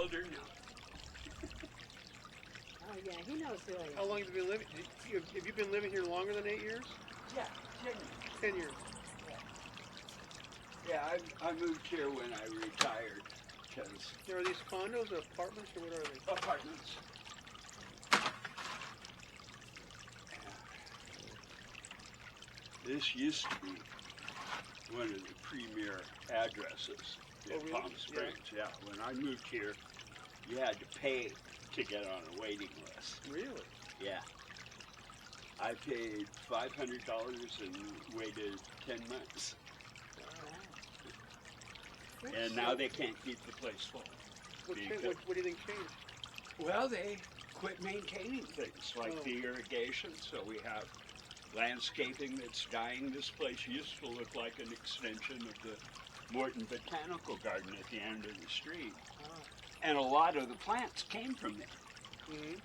older now. Oh yeah, he knows who I am. How long have you been living? Have you been living here longer than 8 years? Yeah, 10 years. 10 years. Yeah, I moved here when I retired because Now, are these condos or apartments or what are they? apartments. This used to be one of the premier addresses in Oh, really? Palm Springs. Yeah. When I moved here, you had to pay to get on a waiting list. Really? Yeah. I paid $500 and waited 10 months. Wow. And now they can't keep the place full. What, Because- what do you think changed? Well, they quit maintaining things like Oh. the irrigation, so we have landscaping that's dying. This place used to look like an extension of the Morton Botanical Garden at the end of the street. Oh. And a lot of the plants came from there. Mm-hmm.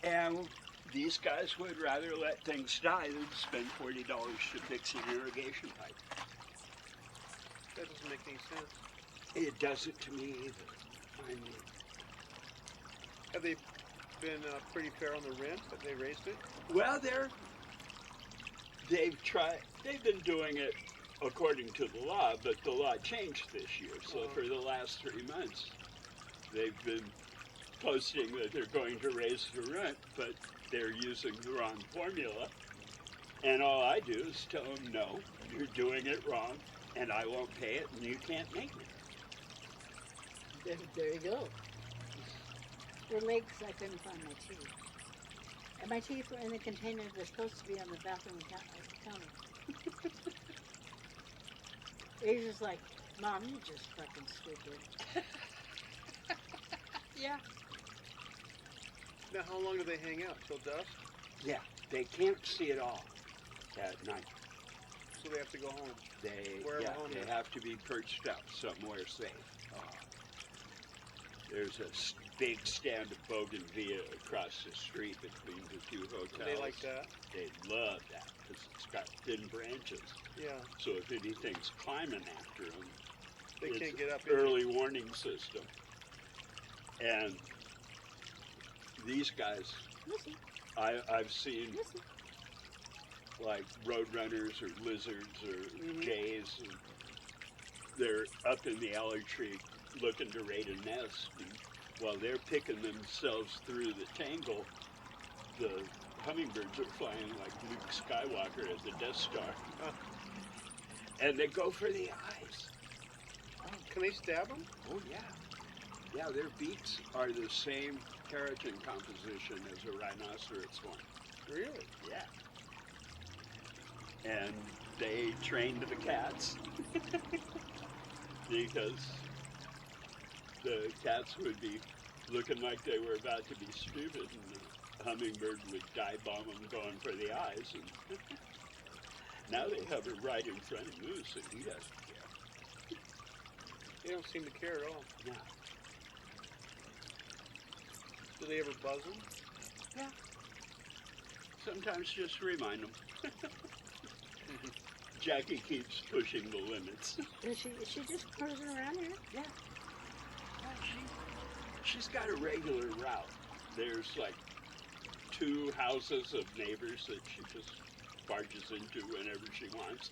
And these guys would rather let things die than spend $40 to fix an irrigation pipe. That doesn't make any sense. It doesn't to me either. I mean, Have they been pretty fair on the rent? Have they raised it? well, they've been doing it according to the law, but the law changed this year. So Oh. for the last 3 months, they've been posting that they're going to raise the rent, but they're using the wrong formula. And all I do is tell them, no, you're doing it wrong, and I won't pay it, and you can't make it. There you go. For legs, I couldn't find my teeth. And my teeth were in the container they're supposed to be on the bathroom counter. He's just like, Mom, you're just fucking stupid. Yeah. Now, how long do they hang out? Till dusk? Yeah, they can't see it all at night. So they have to go home. They is. have to be perched up somewhere safe. There's a big stand of bougainvillea across the street between the two hotels. They like that? They love that because it's got thin branches. Yeah. So if anything's climbing after them, They it's can't get up. an early warning system. And these guys, Listen, I've seen listen. like roadrunners or lizards or Mhm. jays. And they're up in the alley tree looking to raid a nest. And while they're picking themselves through the tangle, the hummingbirds are flying like Luke Skywalker at the Death Star. Huh. And they go for the eyes. Can they stab them? Oh, yeah. Yeah, their beaks are the same keratin composition as a rhinoceros one. Really? Yeah. And they trained the cats because the cats would be looking like they were about to be stupid, and the hummingbird would dive bomb them going for the eyes. And now they hover right in front of Moose, and he doesn't care. They don't seem to care at all. No. Do they ever buzz them? Yeah. Sometimes just remind them. Jackie keeps pushing the limits. Is she just cruising around here? Yeah. She's got a regular route. There's like 2 houses of neighbors that she just barges into whenever she wants.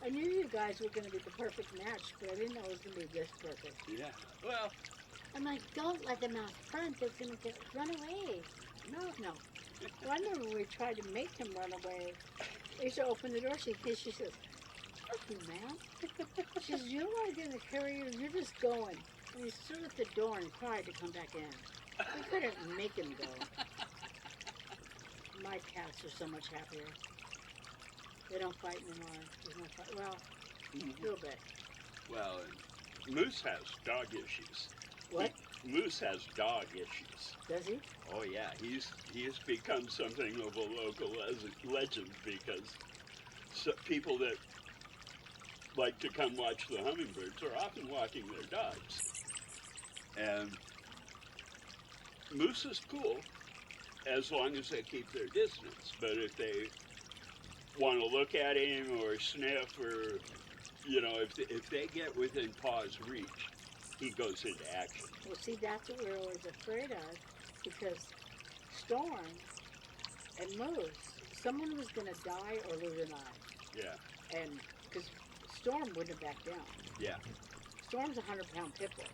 I knew you guys were going to be the perfect match, but I didn't know it was going to be this perfect. Yeah. Well, I'm like, don't let them out front. They're going to run away. No. Well, I remember when we tried to make him run away. I used to open the door. She says, fuck you, man. She says, you don't want to get in the carrier. You're just going. And he stood at the door and cried to come back in. We couldn't make him go. My cats are so much happier. They don't fight anymore. There's no fight. Well, a little bit. well, Moose has dog issues. What? Moose has dog issues. Does he? Oh yeah, he has become something of a local legend because people that like to come watch the hummingbirds are often walking their dogs. And Moose is cool as long as they keep their distance. But if they want to look at him or sniff or You know, if they get within paw's reach, he goes into action. Well, see, that's what we're always afraid of, because Storm and Moose, someone was going to die or lose an eye. Yeah, And because Storm wouldn't have backed down. yeah. Storm's a 100-pound pit bull.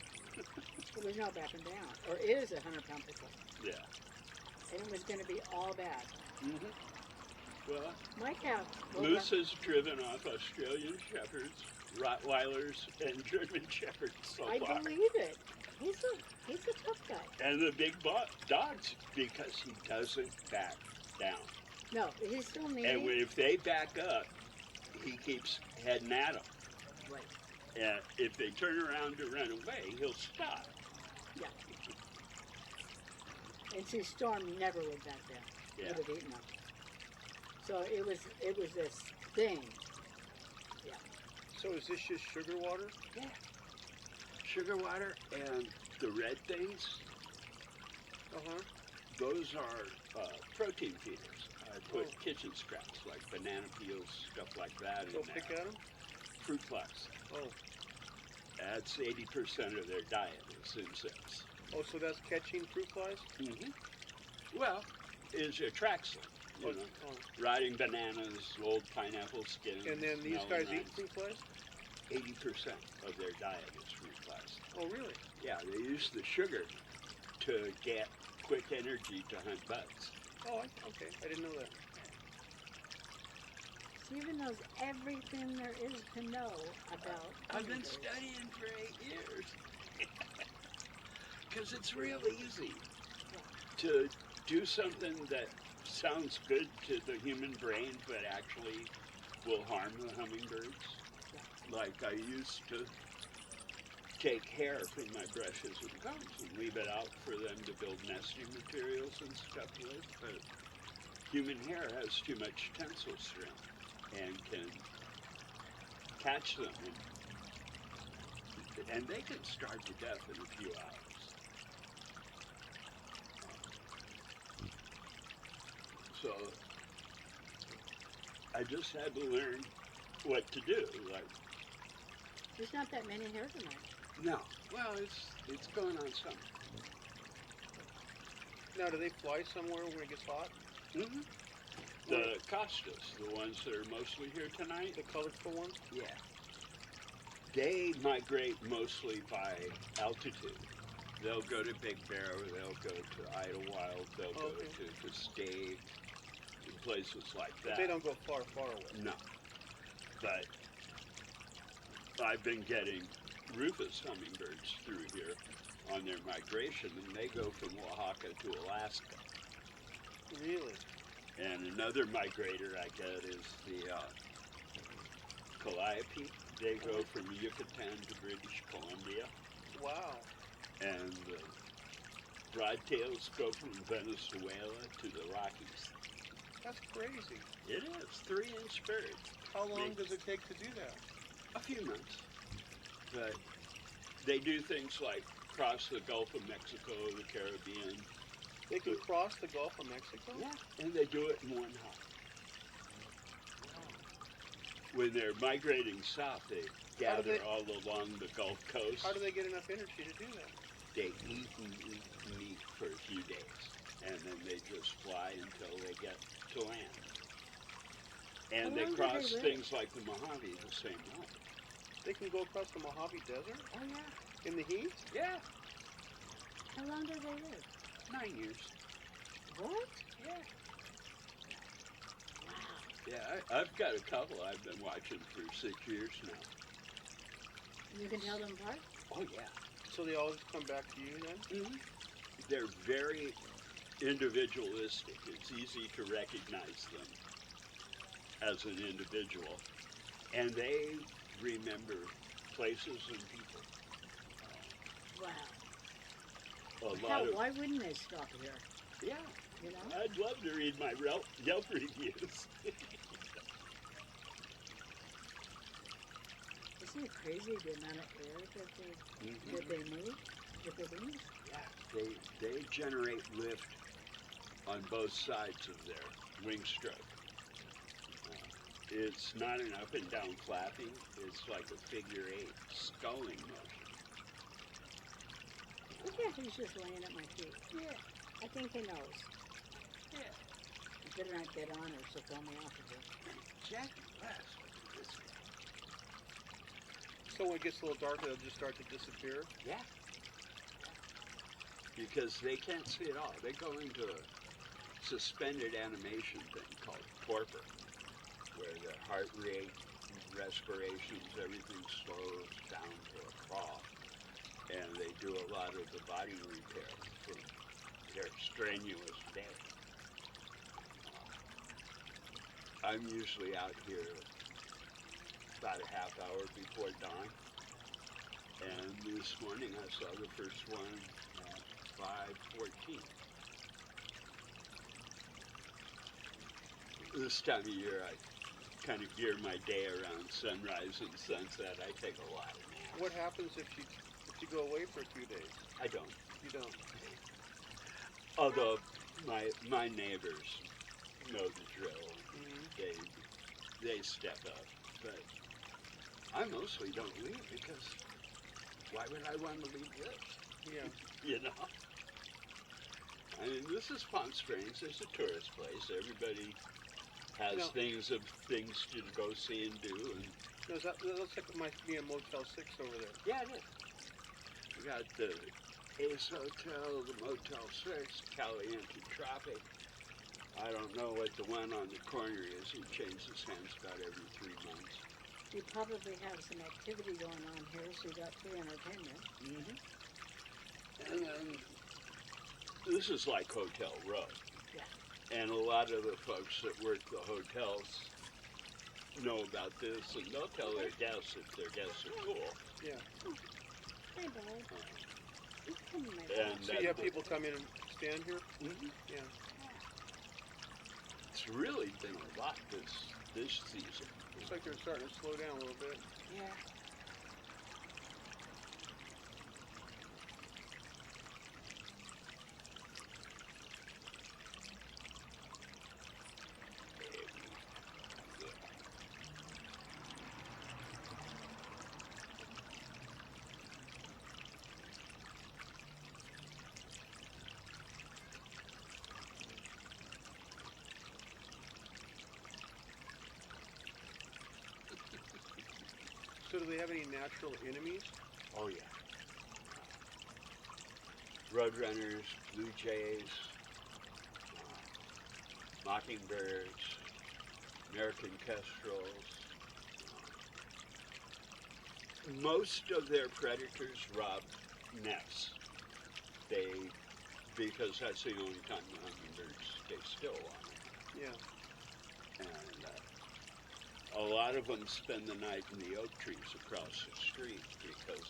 There was no backing down. Or is a 100-pound pit bull. Yeah. And it was going to be all bad. Well, My cat. Moose has driven off Australian Shepherds, Rottweilers, and German Shepherds so I far. believe it. He's a tough guy. And the big dogs, because he doesn't back down. No, he's still needy. And if they back up, he keeps heading at them. Right. And if they turn around to run away, he'll stop. Yeah. And see, Storm never would back down. Yeah. Would have eaten him. So it was this thing. So is this just sugar water? Yeah. Sugar water and the red things, Uh-huh. those are protein feeders. I put kitchen scraps like banana peels, stuff like that in Go there. pick at them? Fruit flies. Oh. That's 80% of their diet is insects. Oh, so that's catching fruit flies? Well, it attracts them. You know, Oh. riding bananas, old pineapple skins. And then these smelling guys eat nice. fruit flies? 80% of their diet is fruit flies. Oh, really? Yeah, they use the sugar to get quick energy to hunt bugs. Oh, okay. I didn't know that. Steven knows everything there is to know about. I've been hummingbirds. studying for 8 years. Because it's real easy to do something that sounds good to the human brain, but actually will harm the hummingbirds. Like I used to take hair from my brushes and combs and leave it out for them to build nesting materials and stuff with, but human hair has too much tensile strength and can catch them, and they can starve to death in a few hours. So I just had to learn what to do. Like, There's not that many hairs in there. no, well, it's going on some. Now, do they fly somewhere when it gets hot? Mm-hmm. The costas, the ones that are mostly here tonight, The colorful ones? yeah, they migrate mostly by altitude. They'll go to Big Bear, they'll go to Idlewild, they'll go Okay. to Castaic, places like But that. they don't go far, far away. No. But I've been getting rufous hummingbirds through here on their migration, and they go from Oaxaca to Alaska. Really? And another migrator I get is the calliope. They go from Yucatan to British Columbia. Wow. And the broadtails go from Venezuela to the Rockies. That's crazy. It is 3-inch birds. How long does it take to do that? A few months. But they do things like cross the Gulf of Mexico, the Caribbean. They can cross the Gulf of Mexico? Yeah. And they do it in one hop. When they're migrating south, they How do gather they- all along the Gulf Coast. How do they get enough energy to do that? They eat and eat meat for a few days, and then they just fly until they get to land. And How they long do cross they live? things like the Mojave the same way. They can go across the Mojave Desert Oh yeah. in the heat? Yeah. How long do they live? 9 years. What? Yeah. Wow. Yeah, I've got a couple I've been watching for 6 years now. You can tell them apart? Oh yeah. So they always come back to you then? Mm-hmm. They're very individualistic. It's easy to recognize them as an individual. And they remember places and people. Wow. A lot Hell, of, why wouldn't they stop here? yeah, You know? I'd love to read my Yelp reviews. Isn't it crazy the amount of air that they move with their wings? Yeah, they generate lift on both sides of their wing stroke. It's not an up and down flapping. It's like a figure eight sculling motion. Look at he's just laying at my feet. Yeah. I think he knows. Yeah. You better not get on her, she'll throw me off of her. Jackie West. Look at this. So when it gets a little darker, they'll just start to disappear. Yeah. Because they can't see it all. They go into a suspended animation thing called torpor, where the heart rate, respirations, everything slows down to a crawl. And they do a lot of the body repair for their strenuous day. I'm usually out here about a half hour before dawn. And this morning I saw the first one at 5:14. This time of year I kind of gear my day around sunrise and sunset. I take a lot of naps. What happens if you go away for a few days? I don't. You don't. Although my neighbors know the drill. Mm-hmm. They step up. But I mostly don't leave because why would I want to leave this? Yeah. You know? I mean, this is Palm Springs. It's a tourist place. Everybody has No. things to go see and do. And No, that looks like it might be a Motel 6 over there. yeah, it is. We got the Ace Hotel, the Motel 6, Caliente Tropic. I don't know what the one on the corner is. He changes hands about every 3 months. You probably have some activity going on here, so you got free entertainment. Mm-hmm. And then this is like Hotel Row. Yeah. And a lot of the folks that work the hotels know about this, and they'll tell their guests if their guests are cool. Yeah. Hey, bud. Come here, my And bud. So you have people come in and stand here? Mhm. Yeah. It's really been a lot this season. Looks like they're starting to slow down a little bit. Yeah. So do they have any natural enemies? Oh yeah. Roadrunners, blue jays, mockingbirds, American kestrels. Most of their predators rob nests. Because that's the only time the hummingbirds stay still on it. Yeah. And a lot of them spend the night in the oak trees across the street because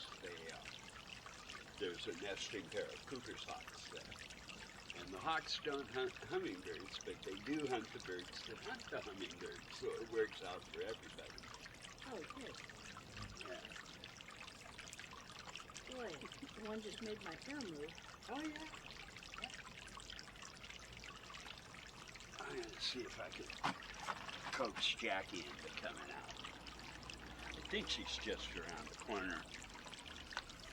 there's a nesting pair of Cooper's hawks there. And the hawks don't hunt hummingbirds, but they do hunt the birds that hunt the hummingbirds, so it works out for everybody. Oh, good. Yeah. Boy, the one just made my hair move. Oh, yeah. I'm going to see if I can coax Jackie into coming out. I think she's just around the corner.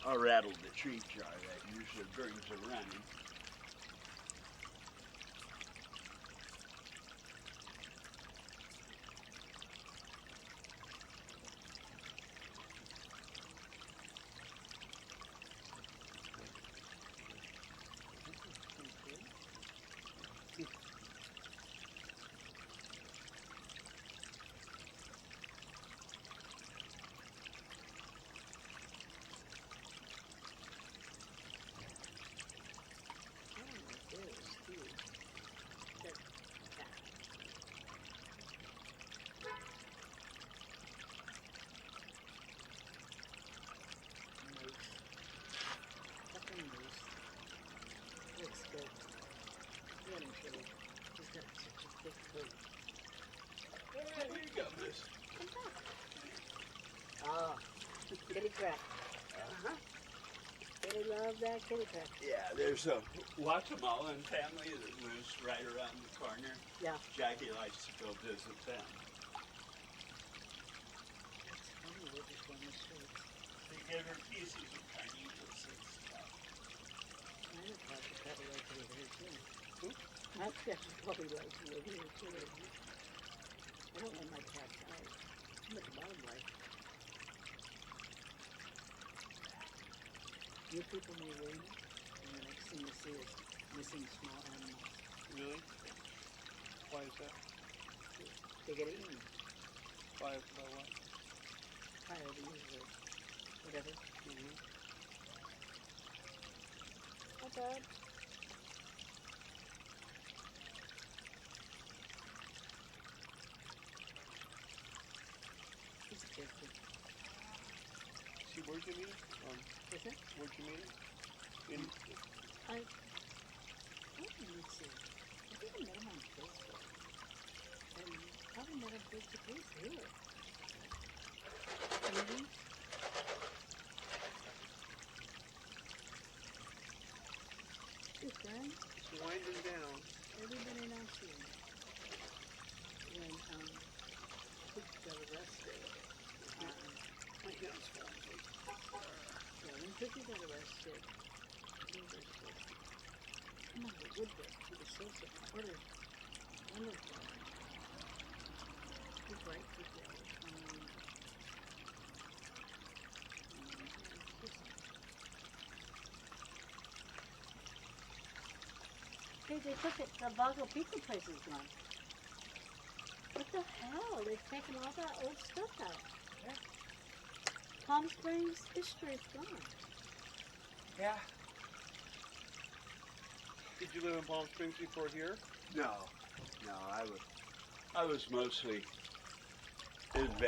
I'll rattle the tree jar that usually brings her running. Here you go, miss. Oh, kitty crap. Uh-huh. They love that kitty crap. Yeah, there's a Guatemalan family that lives right around the corner. Yeah. Jackie likes to go visit them. give her pieces of carnitas and stuff. My other cats would probably like to live here too. Who? My cats would probably like to live here too. I don't want my cats out. Too much wildlife. You people may win, and the next thing you see is missing small animals. Really? Why is that? They get eaten. By what? Coyotes or whatever. Mm-hmm. Not bad. It's tasty. See, where'd you meet? Is it? Where'd you meet? In. Oh, let me see. I think I met him on Facebook. And probably met him face to face here. Maybe. Good friend. It's winding down. Everybody knows you. When Cook got arrested. My hands falling. Yeah, when Cookie got arrested, he was come on, the woodwork. He was so supportive. Wonderful. He's right people all the time. Hey, they took it. The Vago Pizza place is gone. What the hell? They've taken all that old stuff out. Yeah. Palm Springs history is gone. Yeah. Did you live in Palm Springs before here? No, I was mostly in